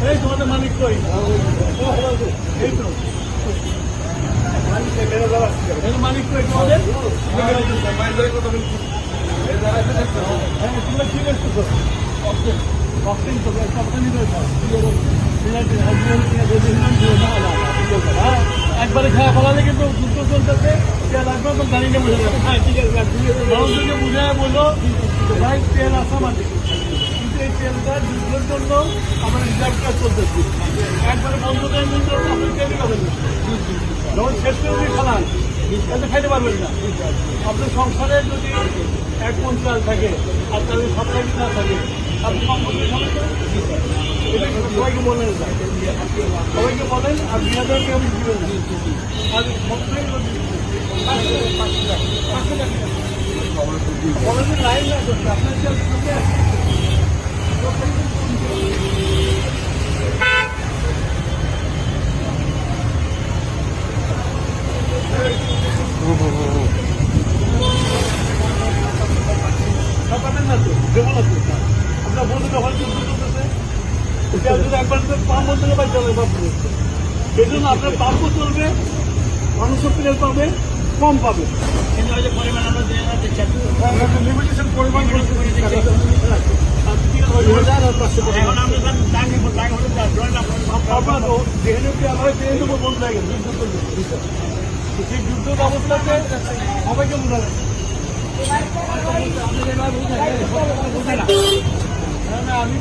এই তোমাদের মালিক কই? এই তো মালিক কই তোমাদের? তোমরা কি করছো? একবারে খাওয়া ফলালে কিন্তু যুদ্ধ চলতেছে লাগবে তো জানি না বুঝে যাবে। হ্যাঁ ঠিক আছে, মানুষকে বুঝায় বললো ভাই তেল আসা মাটি, কিন্তু এই তেলটা যুদ্ধের জন্য আমরা রিজার্ভ কাজ চলতেছি। একবারে বন্ধ করার জন্য আপনি তেলই পাবেন না, যখন শেষ করে দিয়ে খালান তাহলে খাইতে পারবেন না। আপনার সংসারে যদি 1 মণ চাল থাকে আর তাহলে সপ্তাহে না থাকে আপনি কম করলে এটা সবাইকে বলেন, সবাইকে বলেন আর 2000 আমি দিবেন না। আর সপ্তাহে লাইন না করতে আপনার পাবেন না তো, দেবো না তো। আপনার বন্ধু যখন যুদ্ধ করতেছে একবার পাম্প বলতে পাই চলে সেই জন্য আপনার পাম্পও চলবে, মানুষও তেল পাবে, কম পাবে। কিন্তু ওই যে পরিমাণ আমরা লিমিটেশন পরিমাণ বন্ধ হয়ে গেছে সেই যুদ্ধ অবস্থাতে সবাইকে বোঝালেন। আমি